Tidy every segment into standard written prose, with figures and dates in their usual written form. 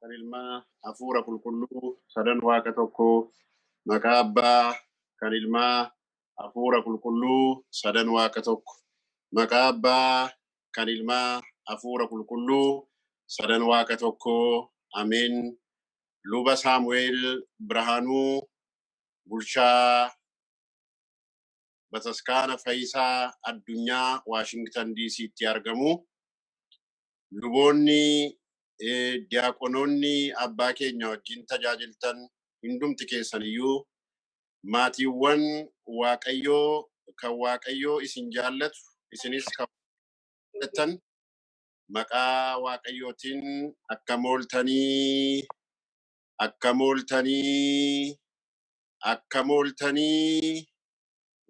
kan ilmaa hafuura qulqulluu sadan waaqa tokko maqaa abbaa kan ilmaa hafuura qulqulluu sadan waaqa tokko maqaa abbaa kan ilmaa hafuura qulqulluu sadan waaqa tokko ameen. Luba Saamu'eel Birhaanuu bulchaa Bataskaana Fayisaa Addunyaa Waashingtan DC'tti argamu. Luboonni diyaaqonoonni abbaa keenya wajjin tajaajiltan hundumti keessan iyyuu maatiiwwan Waaqayyoo isin jaallatu isinis kan jaallattan maqaa Waaqayyootiin akka mooltanii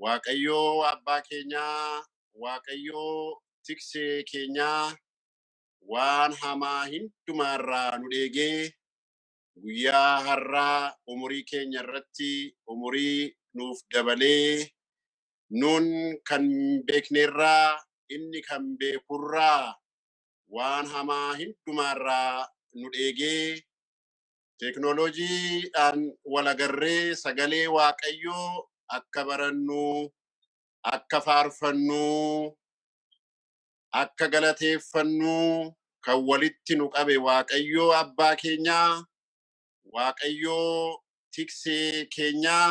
Waaqayyoo abbaa keenyaa Waaqayyoo tiksee keenyaa waan hamaa hundumaarraa nu eegee guyyaa har'aa umurii keenya irratti umurii nuuf dabalee nun kan beeknerraa inni kan beekurraa waan hamaa hundumaarraa nu eegee teknooloojiidhaan walagarree sagalee Waaqayyoo akka barannu akka faarfannu akka galateeffannu kan walitti nu qabe Waaqayyoo abbaa keenyaa Waaqayyoo tiksee keenyaa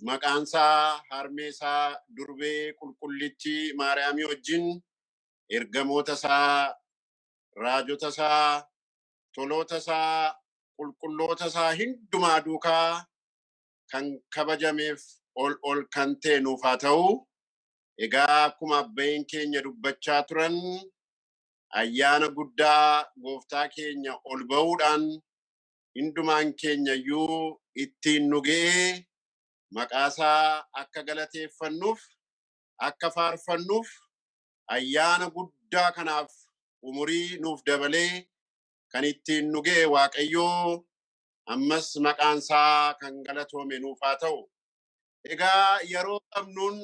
maqaansaa harmeesaa durbee qulqullitti Maariyaamii wajjin ergamoota isaa raajota isaa toloota isaa qulqulloota isaa hundumaa duukaa kan kabajameef ol kan ta'e nuuf haa ta'u. Egaa akkuma abbeen keenya dubbachaa turan ayyaana guddaa gooftaa keenya ol ba'uudhaan hundumaan keenya iyyuu ittiin nu ga'ee maqaasaa akka galateeffannuuf akka faarfannuuf ayyaana guddaa kanaaf umurii nuuf dabalee kan ittiin nu ga'e Waaqayyoo ammas maqaansaa kan galatoome nuuf haa ta'u. Egaa yeroo qabnuun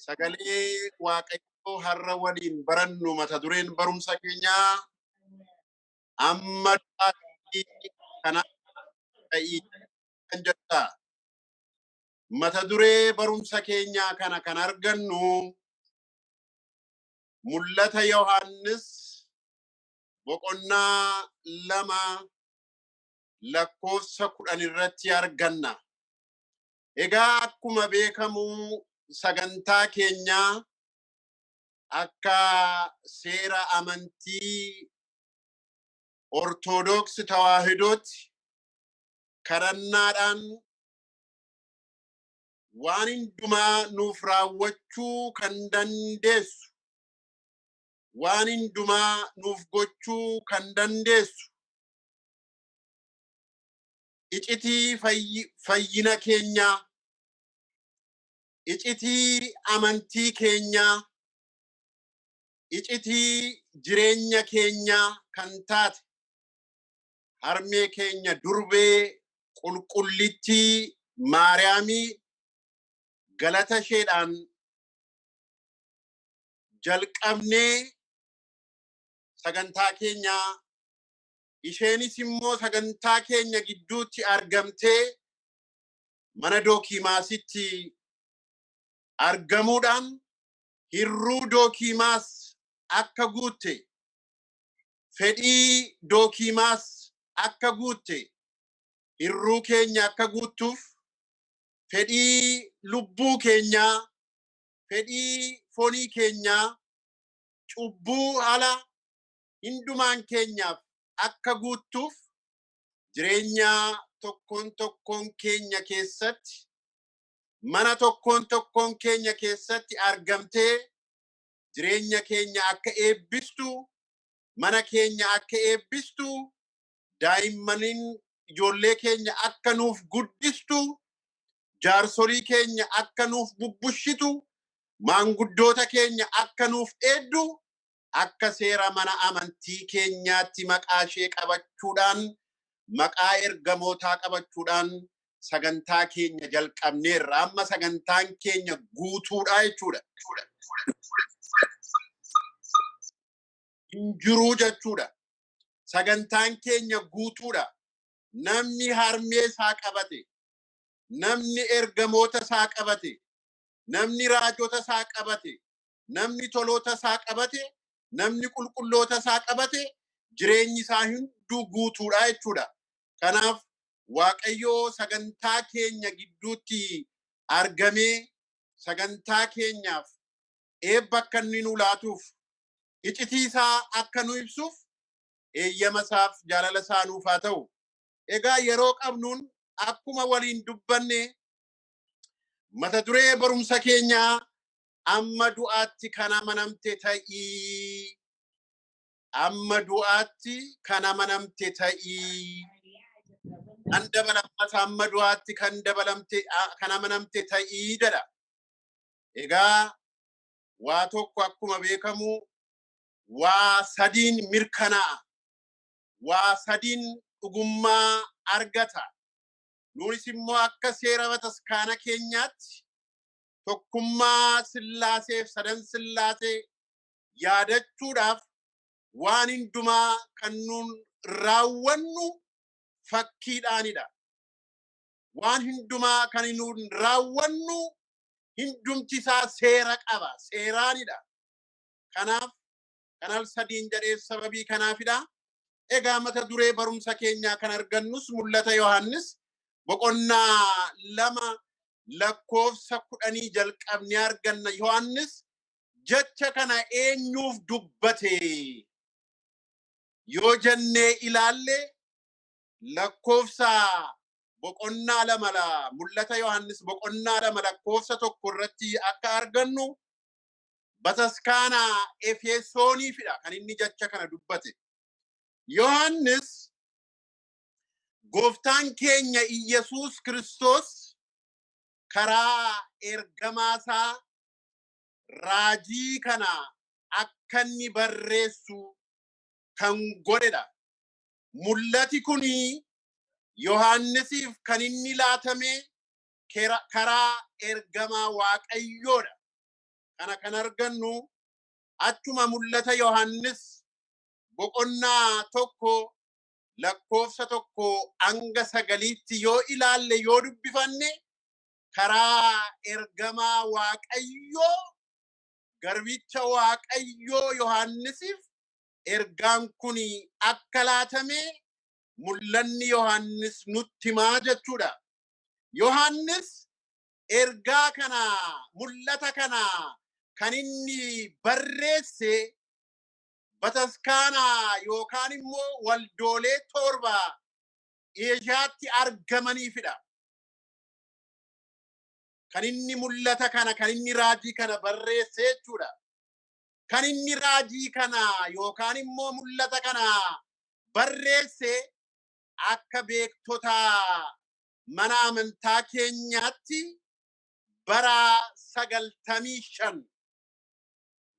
sagalee Waaqayyoo har'a waliin barannu mata dureen barumsa keenyaa amma kanaaf ta'ii kan jedhudha. Mata duree barumsa keenyaa kana kan argannu mul'ata Yohaannis boqonnaa 2:10 irratti arganna. Egaa akkuma beekamu sagantaa keenyaa akka seera amantii Ortodoksii Tawaahidooti kadhannaadhaan waan hundumaa nuuf raawwachuu kan dandeessu waan hundumaa nuuf gochuu kan dandeessu icitii fayyina keenyaa icitii amantii keenyaa icitii jireenya keenyaa kan taate harmee keenya durbee qulqullittii Maariyaamii galata isheedhaan jalqabnee sagantaa keenyaa isheenis immoo sagantaa keenya gidduutti argamtee mana Dookimaasitti argamuudhaan hirruu Dookimaas akka guutte fedhii Dookimaas akka guutte hirruu keenya akka guuttuuf fedhii lubbuu keenyaa fedhii foonii keenyaa cubbuu ala hundumaan keenyaaf akka guuttuuf jireenya tokkoon keenya keessatti mana tokkoon keenya keessatti argamtee jireenya keenya akka eebbistu mana keenya akka eebbistu daa'immaniin ijoollee keenya akka nuuf guddistu jaarsolii keenya akka nuuf bubbushitu maanguddoota keenya akka nuuf eeddu akka seera mana amantii keenyaatti maqaa ishee qabachuudhaan maqaa ergamootaa qabachuudhaan sagantaa keenya jalqabneerra. Amma sagantaan keenya guutuudha jechuudha. Injiruu jechuudha. sagantaan keenya guutuudha. Namni harmee isaa qabate, namni ergamoota isaa qabate, namni raajota isaa qabate, namni toloota isaa qabate, namni qulqulloota isaa qabate, jireenyi isaa hunduu guutuudha jechuudha. Kanaaf Waaqayyoo sagantaa keenya gidduutti argamee sagantaa keenyaaf eebba akka inni nu laatuuf, icitii isaa akka nu ibsuuf, eeyyama isaaf jaalala isaa nuuf haa ta'u. Egaa yeroo qabnuun akkuma waliin dubbanne mata duree barumsa keenyaa amma du'aatti kan amanamte ta'ii, amma du'aatti kan amanamte ta'ii, kan dabalammas amma du'aatti kan amanamte ta'ii jedha. Egaa waa tokko akkuma beekamu waa sadiin mirkanaa'a, waa sadiin dhugummaa argata. Nuunis immoo akka seera bataskaana keenyaatti tokkummaa Sillaaseef sadan Sillaasee yaadachuudhaaf waan hundumaa kan nuun raawwannu fakkiidhaanidha. Waan hundumaa kan nuun raawwannu hundumti isaa seera qaba, seeraanidha. Kanaaf kan al sadiin jedheef sababii kanaafidha. Egaa mata duree barumsa keenyaa kan argannus mul'ata Yohaannis boqonnaa 2 lakkoofsa 10 jalqabnee arganna. Yohaannis jecha kana eenyuuf dubbate yoo jennee ilaalle lakkoofsa boqonnaa 2 mul'ata Yohaannis boqonnaa 2 lakkoofsa 1 irratti akka argannu bataskaana Efesooniifidha kan inni jecha kana dubbate. Yohaannis gooftaan keenya Iyesuus Kiristoos karaa ergamaasaa raajii kana akka inni barreessu kan godhedha. Mul'ati kuni Yohaannisiif kan inni laatame karaa ergamaa Waaqayyoodha. Kana kan argannu achuma mul'ata Yohaannis boqonnaa 1 lakkoofsa 1 hanga 9 yoo ilaalle yoo dubbifanne karaa ergamaa Waaqayyoo garbicha Waaqayyoo Yohaannisiif ergaan kun akka laatame mul'anni Yohaannis nutti himaa jechuudha. Yohaannis ergaa kana mul'ata kana kan inni barreesse bataskaana yookaan immoo waldoolee 7 Eeshiyaatti argamaniifidha. Kan inni mul'ata kana kan inni raajii kana barreesse jechuudha. Kan inni raajii kana yookaan immoo mul'ata kana barreesse akka beektota mana amantaa keenyaatti bara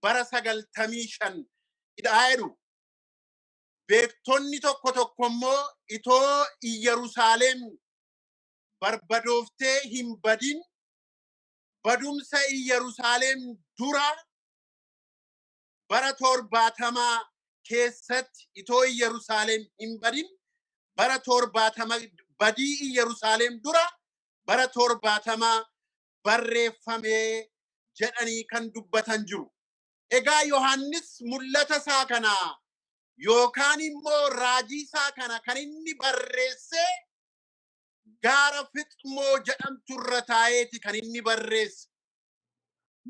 95 ida'eeru. Beektonni tokko immoo itoo Yerusaalem barbadooftee hin badin badumsa Yerusaalem dura bara 70 keessatti itoo Yerusaalem hin badin bara 70 badii Yerusaalem dura bara 70 barreeffamee jedhanii kan dubbatan jiru. Egaa Yohaannis mul'ata isaa kana yookaan immoo raajii isaa kana kan inni barreesse gaara Fixmoo jedhamtu irra taa'eeti kan inni barreesse.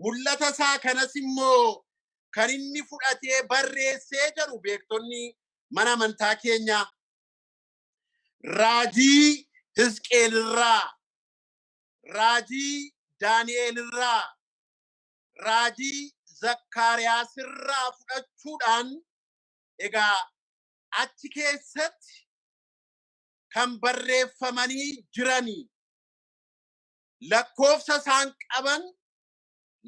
Mul'ata isaa kanas immoo kan inni fudhatee barreessee jedhu beektonni mana amantaa keenyaa raajii Hizqeelirraa, raajii Daani'eelirraa, raajii Zakkaariyaasirraa fudhachuudhaan egaa achi keessatti kan barreeffamanii jiranii lakkoofsa isaan qaban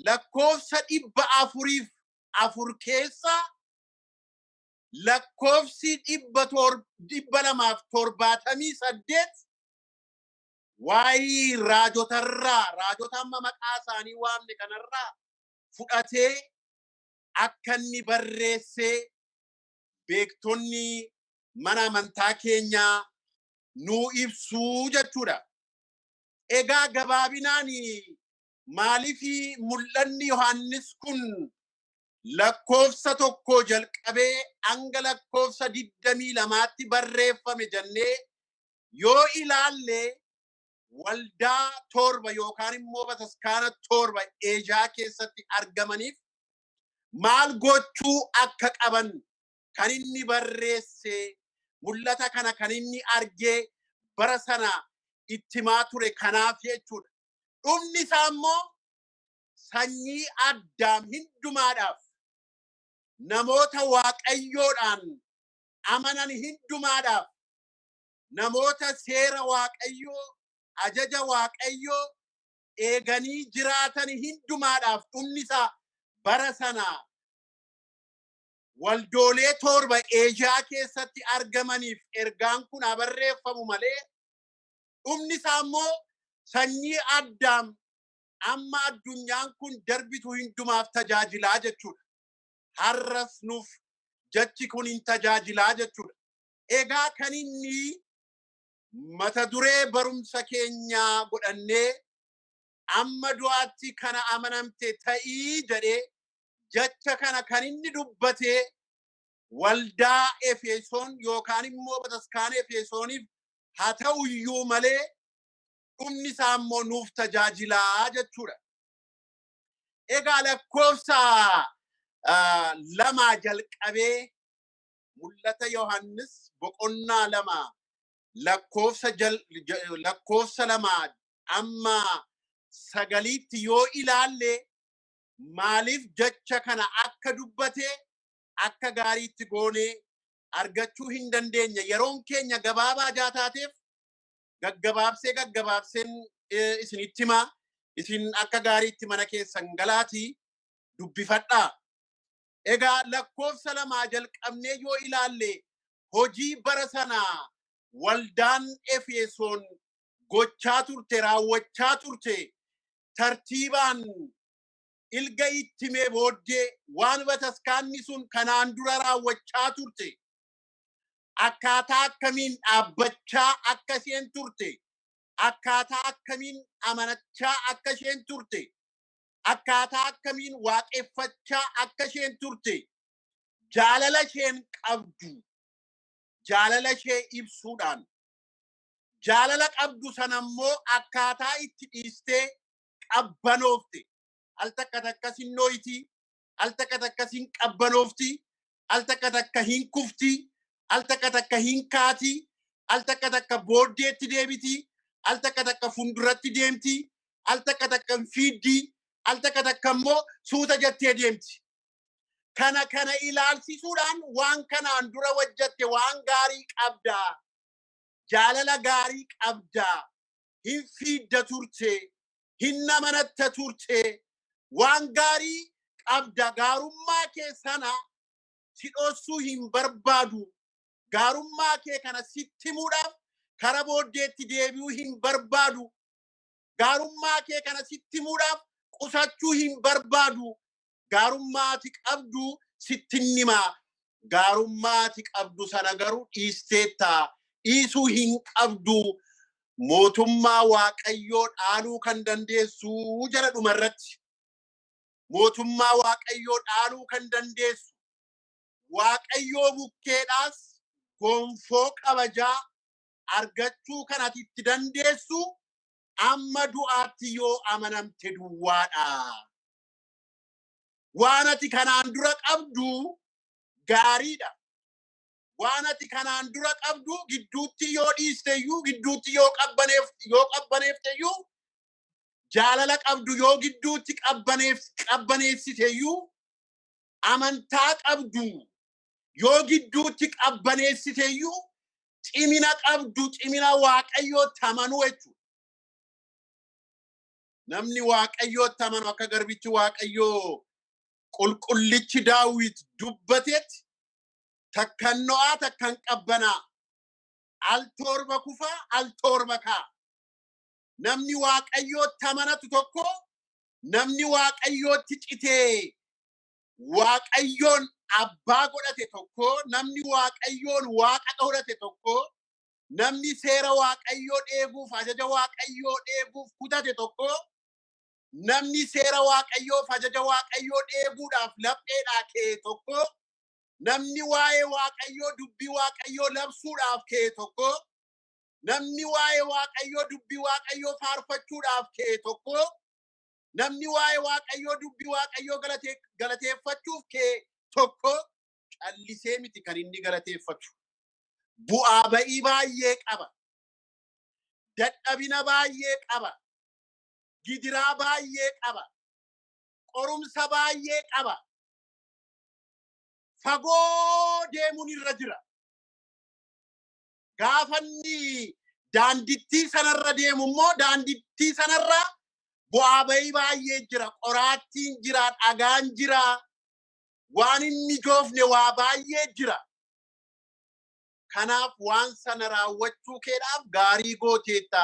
lakkoofsa 404 keessa lakkoofsi 278 waa'ee raajota amma maqaa isaanii waamne kanarraa fudhatee akka inni barreessee beektonni mana amantaa keenya nuu ibsuu jechuudha. Egaa gabaabinaan maaliif mul'anni Yohaannis kun lakkoofsa tokko jalqabee hanga lakkoofsa 22tti barreeffame jennee yoo ilaalle waldaa torba yookaan immoo bataskaana torba Eeshiyaa keessatti argamaniif maal gochuu akka qaban kan inni barreesse mul'ata kana kan inni argee bara sana ittimaa ture kanaaf jechuudha. Dhumni isaa immoo sanyii Addaam hundumaadhaaf namoota Waaqayyoodhaan amanan hundumaadhaaf namoota seera Waaqayyoo ajaja Waaqayyoo eeganii jiraatan hundumaadhaaf dhumni isaa bara sana waldoolee torba Eeshiyaa keessatti argamaniif ergaan kun barreeffamu malee dhumni isaa immoo sanyii Addaam amma addunyaan kun darbitu hundumaaf tajaajilaa jechuudha. Har'as nuuf jechi kun hin tajaajilaa jechuudha. Egaa kan inni mata duree barumsa keenyaa godhannee amma du'aatti kana amanamte ta'ii jedhee jecha kana kan inni dubbatee waldaa Efesoon yookaan immoo bataskaana Efesooniif haa ta'u iyyuu malee dhumni isaa immoo nuuf tajaajilaa jechuudha. Egaa lakkoofsa 2 jalqabee mul'ata Yohaannis boqonnaa 2 lakkoofsa 2 amma 9tti yoo ilaalle maaliif jecha kana akka dubbate akka gaariitti goonee argachuu hin dandeenya. Yeroon keenya gabaabaa jaataateef gaggabaabseen isinitti himaa. Isin akka gaariitti mana keessan galaatii dubbifadhaa. Egaa lakkoofsa 2 jalqabnee yoo ilaalle hojii bara sanaa waldaan Efesoon gochaa turte raawwachaa turte tartiibaan ilga ittimee booddee waan bataskaanni sun kanaan dura raawwachaa turte akkaataa akkamiin dhaabbachaa akka isheen turte akkaataa akkamiin amanachaa akka isheen turte akkaataa akkamiin waaqeffachaa akka isheen turte jaalala isheen qabdu jaalala ishee ibsuudhaan jaalala qabdu sana immoo akkaataa itti dhiistee qabbanoofte al takka takka sinnooyti al takka takka sin qabbanoofti al takka takka hin kufti al takka takka hin kaati al takka takka booddeetti deebiti al takka takka funduratti deemti al takka takka fiiddi al takka takka immoo suuta jettee deemti. Kana ilaalchisuudhaan waan kanaan dura hojjette waan gaarii qabdaa jaalala gaarii qabdaa hin fiidda turte hin amanatta turte waan gaarii qabda gaarummaa kee sana si dhoksuu hin barbaadu gaarummaa kee kana sitti himuudhaaf kara booddeetti deebi'uu hin barbaadu gaarummaa kee kana sitti himuudhaaf qusachuu hin barbaadu gaarummaati qabdu sitti himaa gaarummaati qabdu sana garuu dhiisteetta dhiisuu hin qabdu mootummaa Waaqayyoo dhaaluu kan dandeessu jala dhumarratti mootummaa Waaqayyoo dhaaluu kan dandeessu Waaqayyoo bukkeedhaas gonfoo kabajaa argachuu kanati itti dandeessu amma du'aatti yoo amanamte duwwaadha. Waan ati kanaan dura qabdu gaariidha. Waan ati kanaan dura qabdu gidduutti yoo dhiisteyyuu gidduutti yoo qabbaneefteyyuu jaalala qabdu yoo gidduutti qabbaneessiteyyuu amantaa qabdu yoo gidduutti qabbaneessiteyyuu cimina qabdu cimina Waaqayyootti amanuu jechuudha. Namni Waaqayyootti amanu akka garbichi Waaqayyoo qulqullichi Daawit dubbatetti takkan no'aa takkan qabbanaa al torba kufaa al torba kaa. Namni Waaqayyootti amanatu tokko namni Waaqayyootti citee Waaqayyoon abbaa godhate tokko, namni waaqayyoon waaqa godhate tokko, namni seera waaqayyoo eeguuf ajaja waaqayyoo eeguuf kutate tokko, namni seera waaqayyoo ajaja waaqayyoo eeguudhaaf lapheedhaa kee tokko, namni waa'ee waaqayyoo dubbii waaqayyoo labsuudhaaf kee tokko, namni waa'ee waaqayyoo dubbii waaqayyoo faarfachuudhaaf kee tokko, namni waa'ee waaqayyoo dubbii waaqayyoo galateeffachuuf kee tokko callisee miti kan inni galateeffatu. Bu'aa ba'ii baay'ee qaba. Dadhabina baay'ee qaba. Gidiraa baay'ee qaba. Qorumsa baay'ee qaba. Fagoo deemuun irra jira. Gaafanni daandittii sanarra deemu immoo daandittii sanarra bu'aa ba'ii baay'ee jira. Qoraattiin jira, dhagaan jira. Waan inni joofne waa baay'ee jira. Kanaaf waan sana raawwachuu keedhaaf gaarii gooteetta.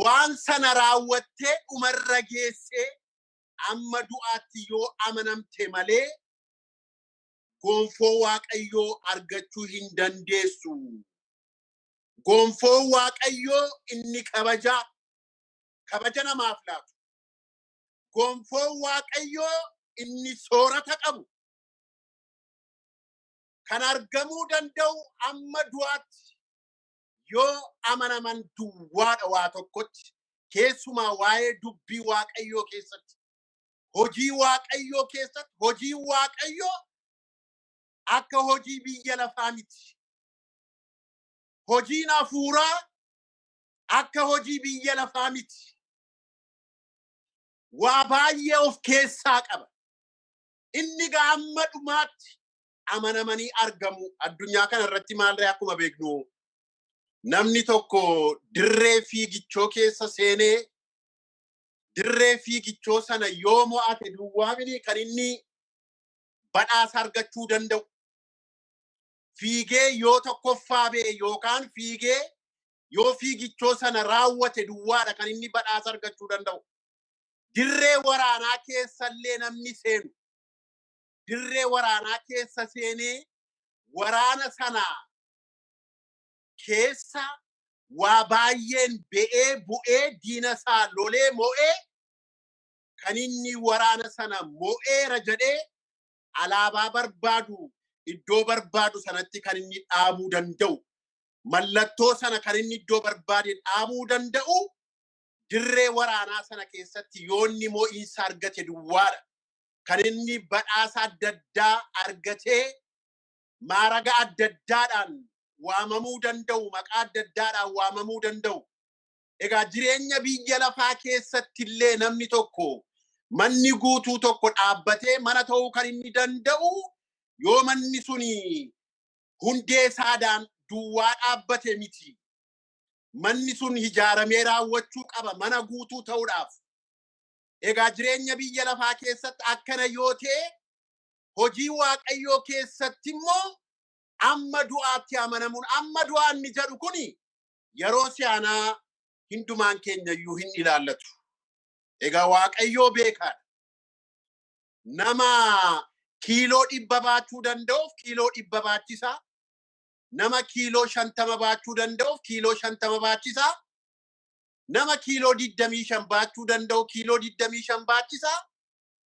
Waan sana raawwattee dhumarra geessee amma du'aatti yoo amanamte malee gonfoo waaqayyoo argachuu hin dandeessu. Gonfoo waaqayyoo inni kabaja namaaf laatu. Gonfoo waaqayyoo inni soorata qabu. Kan argamuu danda'u amma du'aatti yoo amanaman duwwaadha waa tokkotti. Keessumaa waa'ee dubbii waaqayyoo keessatti. Hojii waaqayyoo keessatti. Hojii waaqayyoo akka hojii biyya lafaa miti. Hojiin hafuuraa akka hojii biyya lafaa miti. Waa baay'ee of keessaa qaba. Inni amma dhumaatti amanamanii argamu. Addunyaa kana irratti maalree akkuma beeknu namni tokko dirree fiigichoo keessa seenee dirree fiigichoo sana yoo mo'ate duwwaamini kan inni badhaasa argachuu danda'u. Fiigee yoo tokkoffaa ba'e yookaan fiigee yoo fiigichoo sana raawwate duwwaadha kan inni badhaasa argachuu danda'u. Dirree waraanaa keessallee namni seenu. Dirree waraanaa keessa seenee waraana sana keessa waa baay'een ba'ee bu'ee diina isaa lolee mo'ee kan inni waraana sana mo'eera jedhee alaabaa barbaadu iddoo barbaadu sanatti kan inni dhaabuu danda'u. Mallattoo sana kan inni iddoo barbaade dhaabuu danda'u dirree waraanaa sana keessatti yoo inni mo'iinsa argate duwwaadha. Kan inni badhaasa adda addaa argatee maaraga adda addaadhaan waamamuu danda'u, maqaa adda addaadhaan waamamuu danda'u. Egaa jireenya biyya lafaa keessatti illee namni tokko manni guutuu tokko dhaabbatee mana ta'uu kan inni danda'u yoo manni suni hundee isaadhaan duwwaa dhaabbate miti. Manni sun ijaaramee raawwachuu qaba mana guutuu ta'uudhaaf. Egaa jireenya biyya lafaa keessatti akkana yoo ta'e hojii waaqayyoo keessatti immoo amma du'aatti amanamuun amma du'aan ni jedhu kuni yeroo si'anaa hindumaan keenya iyyuu hin ilaallatu. Egaa waaqayyoo beekaadha. Nama kiiloo 100 baachuu danda'uuf kiiloo 100 baachisaa. Nama kiiloo 50 baachuu danda'uuf kiiloo 50 baachisaa. Nama kiiloo 25 baachuu danda'u kiiloo 25 baachisaa.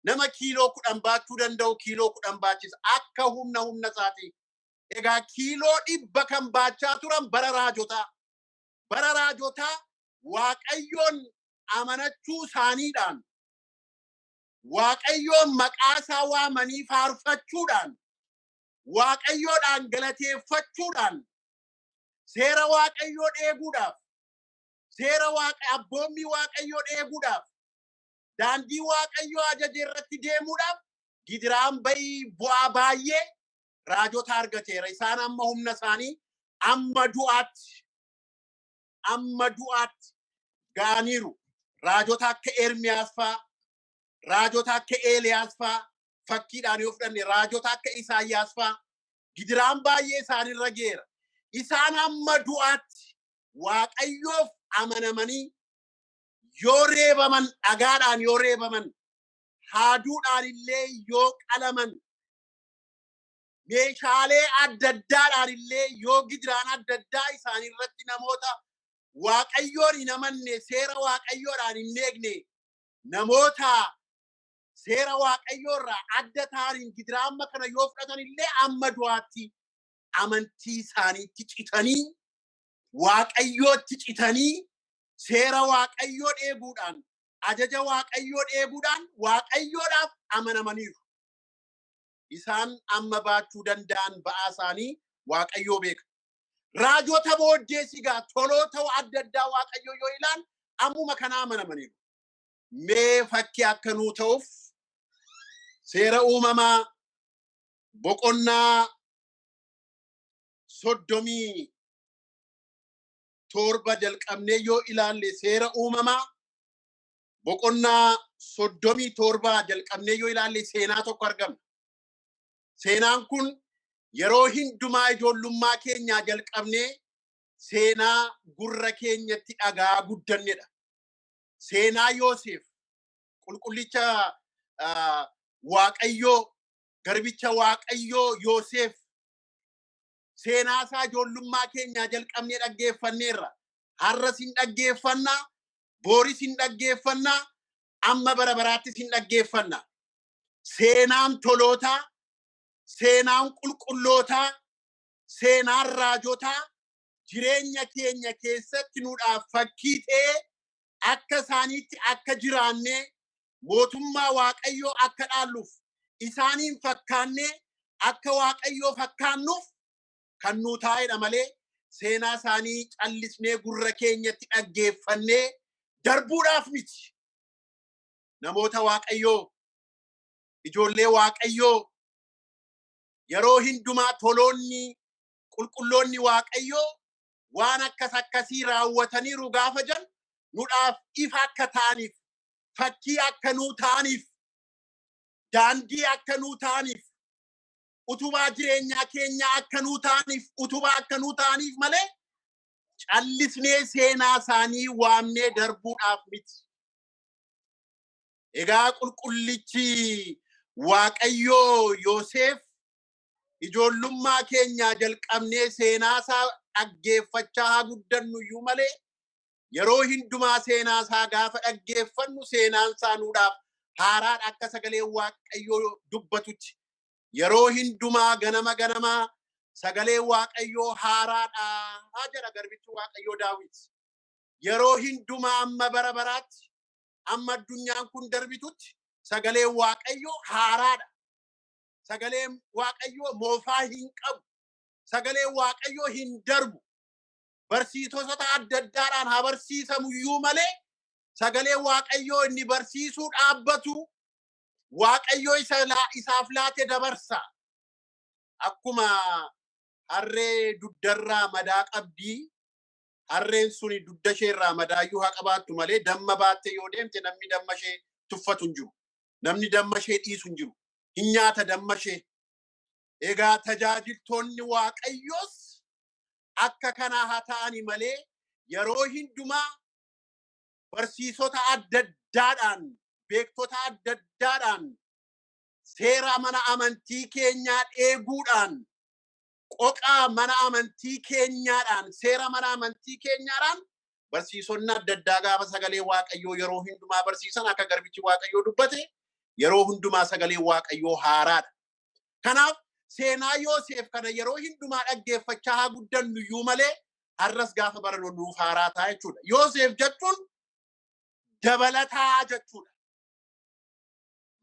Nama kiiloo 10 baachuu danda'u kiiloo 10 baachisa. Akka humna isaati. Egaa kiiloo 100 kan baachaa turan bara raajotaa. Bara raajotaa waaqayyoon amanachuu isaaniidhaan waaqayyoon maqaa isaa waamanii faarfachuudhaan waaqayyoodhaan galateeffachuudhaan seera waaqayyoo eeguudhaaf seera abboommii waaqayyoo eeguudhaaf daandii waaqayyoo ajaje irratti deemuudhaaf gidiraan ba'ii bu'aa baay'ee raajota argateera. Isaan amma humna isaanii amma du'aatti gaaniiru. Raajota akka Ermiyaas faa, raajota akka Eeliyaas faa fakkiidhaan yoo fudhanne raajota akka Isaayyaas faa gidiraan baay'ee isaanirra geera. Isaan amma du'aatti waaqayyoof amanamanii yoo reebaman dhagaadhaan yoo reebaman haaduudhaan illee yoo qalaman meeshaalee adda addaadhaan illee yoo gidiraan adda addaa isaanii irratti namoota waaqayyoon hin amanne seera waaqayyoodhaan hin eegne namoota seera waaqayyoorraa adda ta'aniin gidiraa amma kana yoo fudhatan illee amma du'aatti amantii isaaniitti citanii waaqayyootti citanii seera waaqayyoo dheebuudhaan ajaja waaqayyoo dheebuudhaan waaqayyoodhaaf amanamaniiru. Isaan amma baachuu danda'an ba'aa isaanii waaqayyoo beeka. Raajota booddeessigaa toloota adda addaa waaqayyoo yoo ilaalan ammuma kana amanamaniiru. Mee fakkii akka nuu ta'uuf seera uumamaa boqonnaa 37 jalqabnee yoo ilaalle seera uumamaa boqonnaa 37 jalqabnee yoo ilaalle seenaa tokko argama. Seenaan kun yeroo hundumaa ijoollummaa keenyaa jalqabnee seenaa gurra keenyatti dhagaa guddannedha. Seenaa Yoosef qulqullicha waaqayyoo garbicha waaqayyoo Yoosef seenaa isaa ijoollummaa keenyaa jalqabnee dhaggeeffanneerra. Har'as hin dhaggeeffannaa, booris hin dhaggeeffannaa, amma bara baraattis hin dhaggeeffannaa. Seenaan tolootaa, seenaan qulqullootaa, seenaan raajotaa jireenya keenya keessatti nuudhaaf fakkii ta'ee akka isaaniitti akka jiraannee mootummaa waaqayyoo akka dhaalluuf isaaniin fakkaannee akka waaqayyoo fakkaannuuf kan nuu taa'edha malee seenaa isaanii callisnee gurra keenyatti dhaggeeffannee darbuudhaaf miti. Namoota waaqayyoo, ijoollee waaqayyoo yeroo hundumaa toloonni qulqulloonni waaqayyoo waan akkasii raawwataniiru gaafa jedhan nuudhaaf ifa akka ta'aniif, fakkii akka nuu ta'aniif, daandii akka nuu ta'aniif, utubaa jireenyaa keenyaa akka nuu ta'aniif, utubaa akka nuu ta'aniif malee callisnee seenaa isaanii waamnee darbuudhaaf miti. Egaa qulqullichi waaqayyoo Yoosef ijoollummaa keenyaa jalqabnee seenaa isaa dhaggeeffachaa haa guddannu iyyuu malee yeroo hundumaa seenaa isaa gaafa dhaggeeffannu seenaan isaa nuudhaaf haaraadha akka sagalee waaqayyoo dubbatutti. Yeroo hundumaa ganama sagalee waaqayyoo haaraadha jedha garbichi waaqayyoo Daawit. Yeroo hundumaa amma bara baraatti amma addunyaan kun darbitutti sagalee waaqayyoo haaraadha. Sagalee waaqayyoo moofaa hin qabu. Sagalee waaqayyoo hin darbu. Barsiisota adda addaadhaan haa barsiisamu iyyuu malee sagalee waaqayyoo inni barsiisuu dhaabbatu waaqayyoo isaaf laate dabarsa. Akkuma harree duddarraa madaa qabdii harreen suni dudda isheerraa madaayyuu haa qabaattu malee damma baattee yoo deemte namni damma ishee tuffatu hin jiru. Namni damma ishee dhiisu hin jiru. Hin nyaata damma ishee. Egaa tajaajiltoonni waaqayyoos akka kanaa haa ta'ani malee yeroo hundumaa barsiisota adda addaadhaan, beektota adda addaadhaan, seera mana amantii keenyaa eeguudhaan, qoqaa mana amantii keenyaadhaan, seera mana amantii keenyaadhaan barsiisonni adda addaa gaafa sagalee waaqayyoo yeroo hundumaa barsiisan akka garbichi waaqayyoo dubbate yeroo hundumaa sagalee waaqayyoo haaraadha. Kanaaf seenaa Yoosef kana yeroo hundumaa dhaggeeffachaa haa guddannu iyyuu malee har'as gaafa bara nuuf haaraa ta'a jechuudha. Yoosef jechuun dabalataa jechuudha.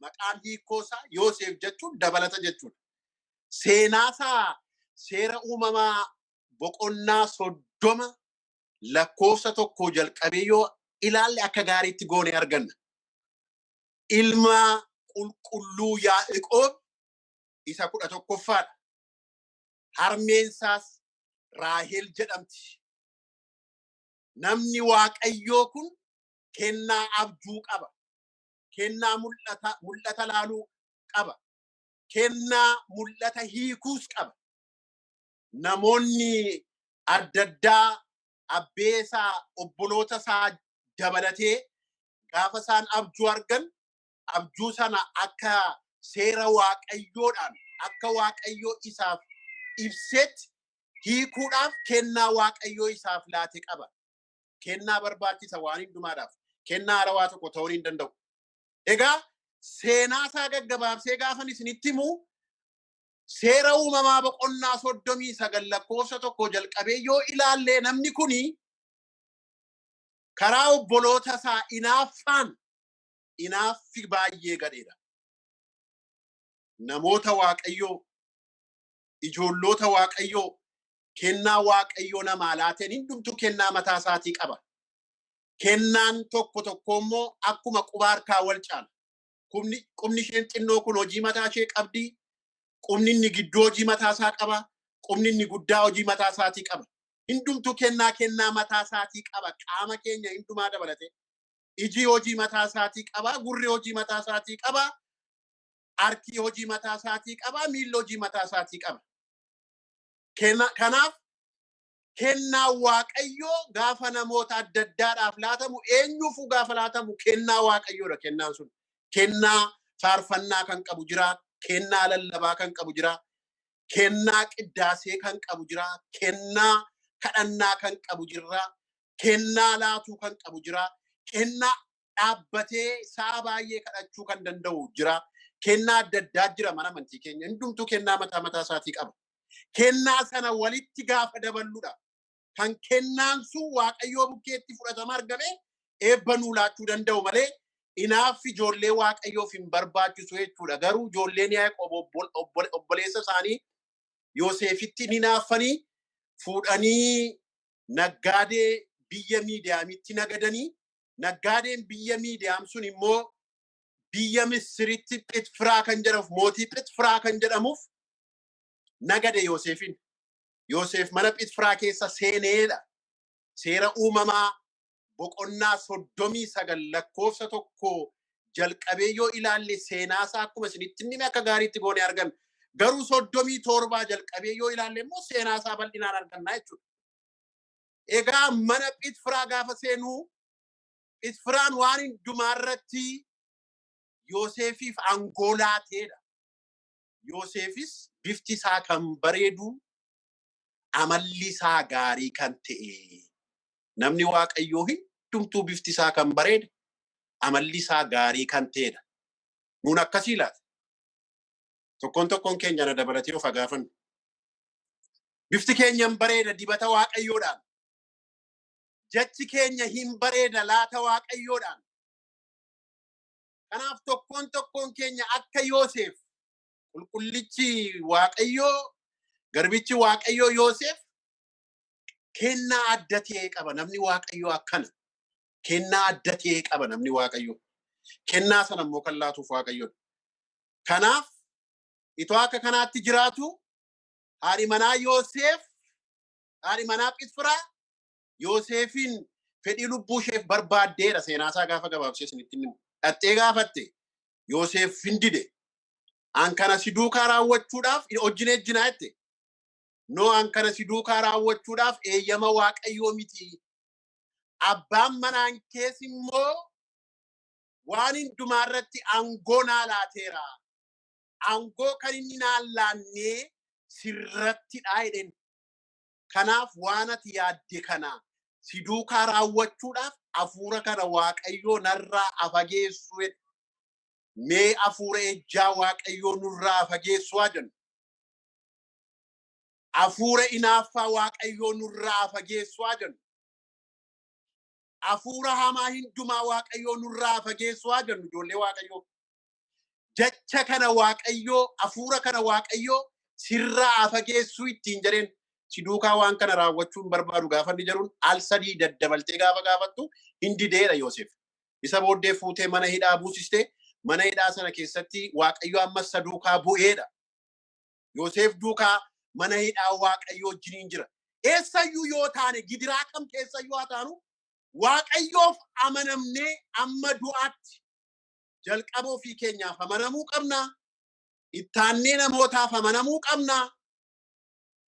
Maqaan hiikkoosaa Yoosef jechuun dabalata jechuudha. Seenaasaa seera uumamaa boqonnaa 30 lakkoofsa 1 jalqabee yoo ilaalle akka gaariitti goone arganna. Ilma qulqulluu Yaaqoob isa 11ffaadha. Harmeensaas Raahel jedhamti. Namni waaqayyoo kun kennaa abjuu qaba. Kennaa mul'ata laaluu qaba. Kennaa mul'ata hiikuus qaba. Namoonni adda addaa abbeesaa obboloota isaa dabalatee gaafa isaan abjuu argan abjuu sana akka seera waaqayyoodhaan akka waaqayyoo isaaf ibsetti hiikuudhaaf kennaa waaqayyoo isaaf laate qaba. Kennaa barbaachisa waan hundumaadhaaf. Kennaa haarawaa tokko ta'uu hin danda'u. Egaa seenaa isaa gaggabaabsee gaafan isinitti himu seera uumamaa boqonnaa 39 lakkoofsa 1 jalqabee yoo ilaalle namni kuni karaa obboloota isaa inaaffi baay'ee gadheedha. Namoota waaqayyoo, ijoollota waaqayyoo, kennaa waaqayyoo namaa laateen hundumtuu kennaa mataa isaatii qaba. Kennaan tokko immoo akkuma quba harkaa wal caala. Qubni isheen xinnoo kun hojii mataa ishee qabdi. Qubni inni gidduu hojii mataa isaa qaba. Qubni inni guddaa hojii mataa isaatii qaba. Hundumtuu kennaa mataa isaatii qaba. Qaama keenya hundumaa dabalate. Iji hojii mataa isaatii qaba. Gurri hojii mataa isaatii qaba. Harki hojii mataa isaatii qaba. Miilli hojii mataa isaatii qaba. Kanaaf kennaa waaqayyoo gaafa namoota adda addaadhaaf laatamu eenyuufuu gaafa laatamu kennaa waaqayyoodha. Kennaan sun kennaa faarfannaa kan qabu jira. Kennaa lallabaa kan qabu jira. Kennaa qiddaasee kan qabu jira. Kennaa kadhannaa kan qabu jira. Kennaa laatuu kan qabu jira. Kennaa dhaabbatee sa'a baay'ee kadhachuu kan danda'u jira. Kennaa adda addaa jira mana amantii keenya. Hundumtuu kennaa mataa isaatii qaba. Kennaa sana walitti gaafa daballuudha. Kan kennaan sun waaqayyoo bukkeetti fudhatama argame eebba nuu laachuu danda'u malee inaaf ijoollee waaqayyoof hin barbaachisu jechuudha. Garuu ijoolleen Yaaqoob obboleessa isaanii Yoosefitti ni naaffanii fuudhanii naggaadee biyya Miidiyaamitti nagadanii. Naggaadeen biyya Miidiyaam sun immoo biyya Misiritti Phixfiraa kan jedhamuuf mootii Phixfiraa kan jedhamuuf nagade Yoosefin. Yoosef mana Phixfiraa keessa seeneedha. Seera uumamaa boqonnaa 39 lakkoofsa 1 jalqabee yoo ilaalle seenaa isaa akkuma isinitti hime akka gaariitti goonee arganna. Garuu 37 jalqabee yoo ilaalle immoo seenaa isaa bal'inaan arganna jechuudha. Egaa mana Phixfiraa gaafa seenuu Phixfiraan waan hundumaarratti Yoosefiif aangoo laateedha. Yoosefis bifti isaa kan bareedu amalli isaa gaarii kan ta'e. Namni waaqayyoo hundumtuu bifti isaa kan bareedu amalli isaa gaarii kan ta'edha. Nuun akkasii laata. Tokkoon keenya na dabalatee of gaafannu. Bifti keenya hin bareeda dibata waaqayyoodhaan. Jechi keenya hin bareeda laata waaqayyoodhaan. Kanaaf tokkoon keenya akka Yoosef qulqullichi waaqayyoo garbichi waaqayyoo Yoosef kennaa adda ta'e qaba. Namni waaqayyoo akkana kennaa adda ta'e qaba namni waaqayyoo. Kennaa sana immoo kan laatuuf waaqayyoodha. Kanaaf itoo akka kanaatti jiraatu haadhi manaa Yoosef, haadhi manaa Phixfiraa Yoosefin fedhii lubbuu isheef barbaaddeedha. Seenaa isaa gaafa gabaabsee isinitti himu. Dhattee gaafatte Yoosef hin dide. An kana si duukaa raawwachuudhaaf wajjin ejjinaa jette. No an kana si duukaa raawwachuudhaaf eeyyama waaqayyoo miti. Abbaan manaan kees immoo waan hundumaarratti aangoo naa laateera. Aangoo kan inni naan laannee sirrattidha jedhen. Kanaaf waan ati yaadde kana si duukaa raawwachuudhaaf hafuura kana waaqayyoo narraa afageessu jedhe. Mee hafuura ejjaa waaqayyoo nurraa fageessuu jennu. Hafuura inaaffaa waaqayyoo nurraa fageessuu jennu. Hafuura hamaa hundumaa waaqayyoo nurraa fageessuu jennu ijoollee waaqayyoo. Jecha kana waaqayyoo, hafuura kana waaqayyoo sirraa fageessuu ittiin jedheen. Si duukaa waan kana raawwachuun barbaadu gaafa inni jedhuun al sadii daddabaltee gaafa gaafattu hin dideedha Yoosef. Isa booddee fuutee mana hidhaa buusistee mana hidhaa sana keessatti waaqayyoo ammas isa duukaa bu'eedha. Yoosef duukaa mana hidhaa waaqayyoo wajjiniin jira. Eessayyuu yoo taane gidiraa kam keessayyuu haa taanu waaqayyoof amanamnee amma du'aatti jalqaba ofii keenyaaf amanamuu qabna. Ittaannee namootaaf amanamuu qabna.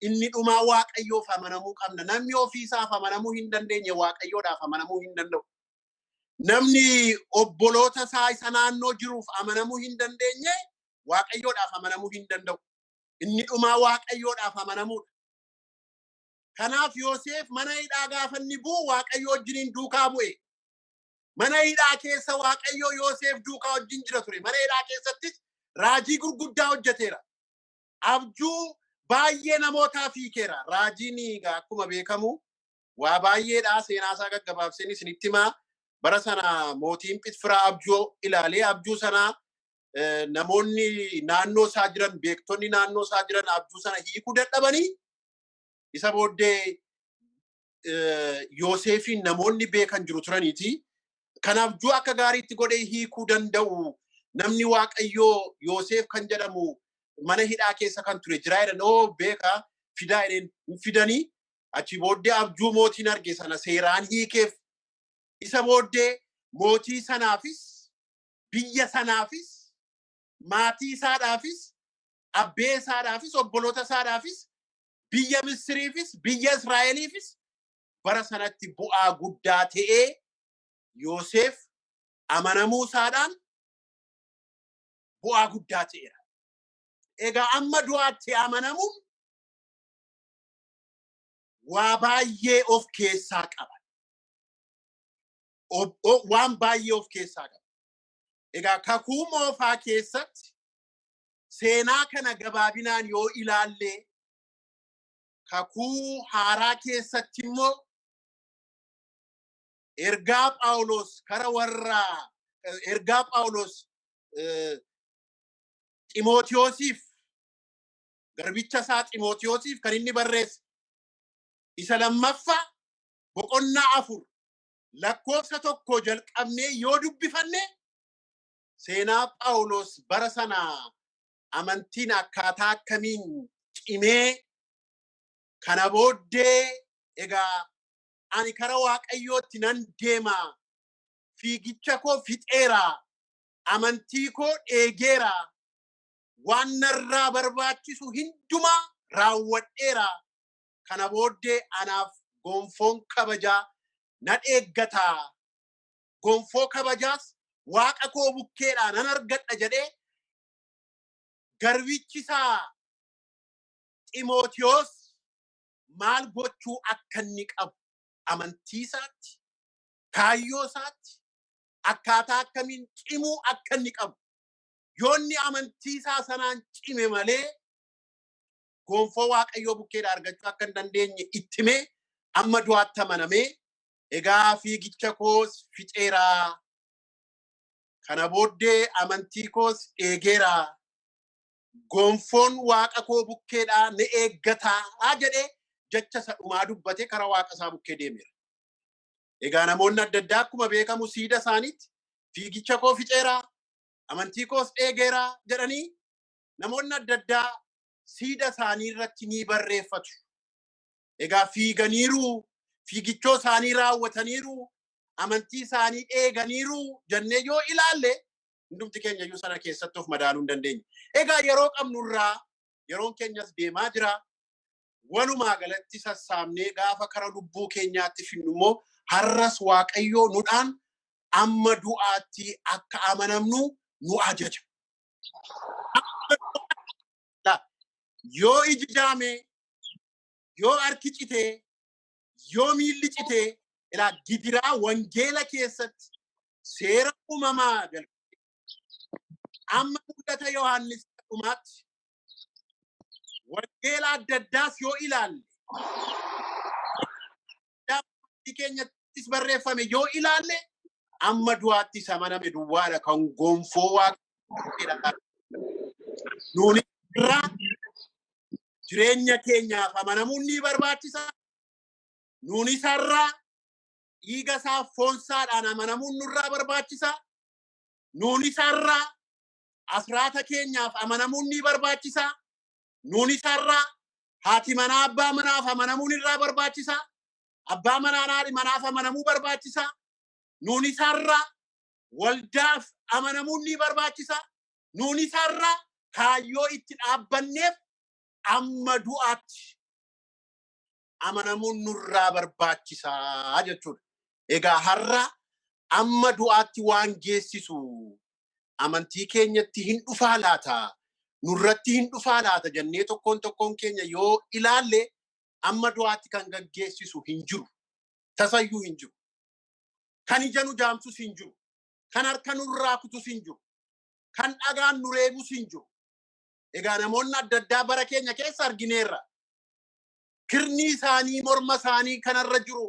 Inni dhumaa waaqayyoof amanamuu qabna. Namni ofiisaaf amanamuu hin dandeenye waaqayyoodhaaf amanamuu hin danda'u. Namni obboloota isaa isa naannoo jiruuf amanamuu hin dandeenye waaqayyoodhaaf amanamuu hin danda'u. inni dhumaa Waaqayyoodhaaf amanamuudha. Kanaaf Yoosef mana hidhaa gaafa inni bu'u Waaqayyo wajjiniin duukaa bu'e. Mana hidhaa keessa Waaqayyo Yoosef duukaa wajjin jira ture. Mana hidhaa keessattis raajii gurguddaa hojjeteera. Abjuu baay'ee namootaaf hiikeera. Raajiin egaa akkuma beekamu waa baay'eedha. Seenaasaa gaggabaabseen isinitti himaa. Bara sana mootiin Phixfiraa abjuu ilaalee abjuu sana namoonni naannoo isaa jiran beektonni naannoo isaa jiran abjuu sana hiikuu dadhabanii isa booddee Yoosefin namoonni beekan jiru turaniiti. Kanaaf abjuu akka gaariitti godhee hiikuu danda'u namni Waaqayyoo Yoosef kan jedhamu mana hidhaa keessa kan ture jira jedhan beeka fidaa jedheen fidanii achi booddee abjuu mootiin arge sana seeraan hiikeef. Isa booddee mootii sanaafis biyya sanaafis maatii isaadhaafis abbee isaadhaafis obboloota isaadhaafis biyya Misiriifis biyya Israa'eliifis bara sanatti bu'aa guddaa ta'ee Yoosef amanamuu isaadhaan bu'aa guddaa ta'eera. Egaa amma du'aatti amanamuun waa baay'ee of keessaa qaba. Waan baay'ee of keessaa qaba. Egaa kakuu moofaa keessatti seenaa kana gabaabinaan yoo ilaalle kakuu haaraa keessatti immoo ergaa Phaawulos kara warraa ergaa Phaawulos Ximootiyoosiif garbicha isaa Ximootiyoosiif kan inni barreesse isa lammaffaa boqonnaa 4 lakkoofsa 1 jalqabnee yoo dubbifanne seenaa Phaawulos bara sana amantiin akkaataa akkamiin cimee kana booddee egaa ani kara Waaqayyootti nan deema fiigicha koo fixeera amantii koo eegeera waan narraa barbaachisu hundumaa raawwadheera kana booddee anaaf gonfoon kabajaa na eeggata gonfoo kabajaas Waaqa koo bukkeedhaan nan argadha jedhee garbichi isaa Ximootiyoos maal gochuu akka inni qabu amantii isaatti kaayyoo isaatti akkaataa akkamiin cimuu akka inni qabu yoo inni amantii isaa sanaan cime malee gonfoo Waaqayyoo bukkeedhaan argachuu akka hin dandeenye itti himee amma du'aatti amanamee egaa fiigicha koos fixeera kana booddee amantii koos eegeera gonfoon Waaqa koo bukkeedhaan na eeggataa jedhee jecha isa dhumaa dubbate kara Waaqa isaa bukkee deemeera. Egaa namoonni adda addaa akkuma beekamu siida isaaniitti fiigicha koo fixeera amantii koos eegeera jedhanii namoonni adda addaa siida isaanii irratti ni barreeffatu. Egaa fiiganiiru fiigichoo isaanii raawwataniiru amantii isaanii eeganiiru jennee yoo ilaalle hundumti keenya iyyuu sana keessatti of madaaluu hin dandeenye. Egaa yeroo qabnurraa yeroon keenyas deemaa jira. Walumaa galatti sassaabnee gaafa kara lubbuu keenyaatti finnu immoo har'as Waaqayyoo nudhaan amma du'aatti akka amanamnu nu ajaja. Yoo iji jaame yoo harki citee yoo miilli citee ilaa gidiraa wangeela keessatti seera uumamaa amma mul'ata Yohaannis dhumaatti wangeela adda addaas yoo ilaalle keenyattis barreeffame yoo ilaalle amma du'aatti amaname duwwaadha kan gonfoo Waaqayyoo nuuni irraa jireenya keenyaaf amanamuun ni barbaachisa. Nuuni sarraa dhiiga isaa foonsaadhaan amanamuun nurraa barbaachisa. Nuuni sarraa asraata keenyaaf amanamuun ni barbaachisa. Nuuni sarraa haati manaa abbaa manaaf amanamuun irraa barbaachisa. Abbaa manaa haadhi manaaf amanamuu barbaachisa. Nuuni sarraa waldaaf amanamuun ni barbaachisa. Nuuni sarraa kaayyoo itti dhaabbanneef amma du'aatti amanamuun nurraa barbaachisaa jechuudha. Egaa har'a amma du'aatti waan geessisu amantii keenyatti hin dhufaa laata? nurratti hin dhufaa laata jennee tokkoon keenya yoo ilaalle amma du'aatti kan gaggeessisu hin jiru. Tasayyuu hin jiru. Kan ija nu jaamsus hin jiru. Kan harka nurraa kutus hin jiru. Kan dhagaan nu reebus hin jiru. Egaa namoonni adda addaa bara keenya keessa argineerra. Kirni isaanii morma isaanii kanarra jiru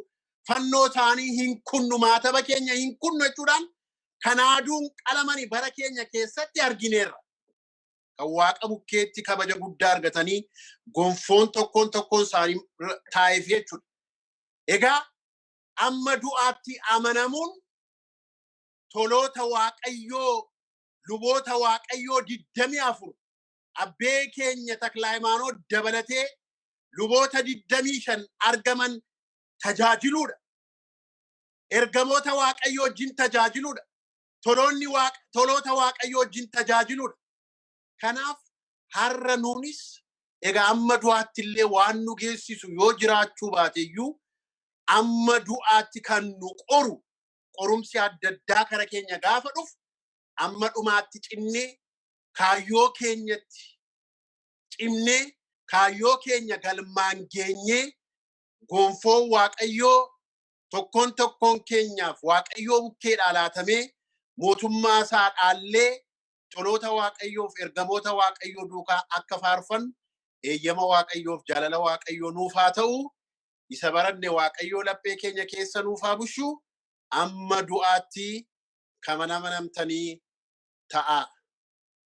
fannoo isaanii hin kunnu maataba keenya hin kunnu jechuudhaan kan aduun qalamanii bara keenya keessatti argineerra. Kan waaqa bukkeetti kabaja guddaa argatanii gonfoon tokkoon isaanii taa'eef jechuudha. Egaa amma du'aatti amanamuun toloota waaqayyoo luboota waaqayyoo 24 abbee keenya Taklaayimaanoo dabalatee luboota 25 argaman tajaajiluudha. Ergamoota waaqayyoo wajjin tajaajiluudha. Toloota waaqayyoo wajjin tajaajiluudha. Kanaaf har'a nuunis egaa amma du'aatti illee waan nu geessisu yoo jiraachuu baateyyuu amma du'aatti kan nu qoru qorumsi adda addaa kara keenya gaafa dhufu amma dhumaatti cinnee kaayyoo keenyatti cimnee kaayyoo keenya galmaan geenyee gonfoon waaqayyoo tokkoon keenyaaf waaqayyoo bukkeedhaa laatamee mootummaa isaa dhaallee toloota waaqayyoof ergamoota waaqayyoo duukaa akka faarfannu eeyyama waaqayyoof jaalala waaqayyoo nuuf haa ta'u. Isa baranne waaqayyoo laphee keenya keessa nuuf haa bushu. Amma du'aatti kan amanamtanii ta'a.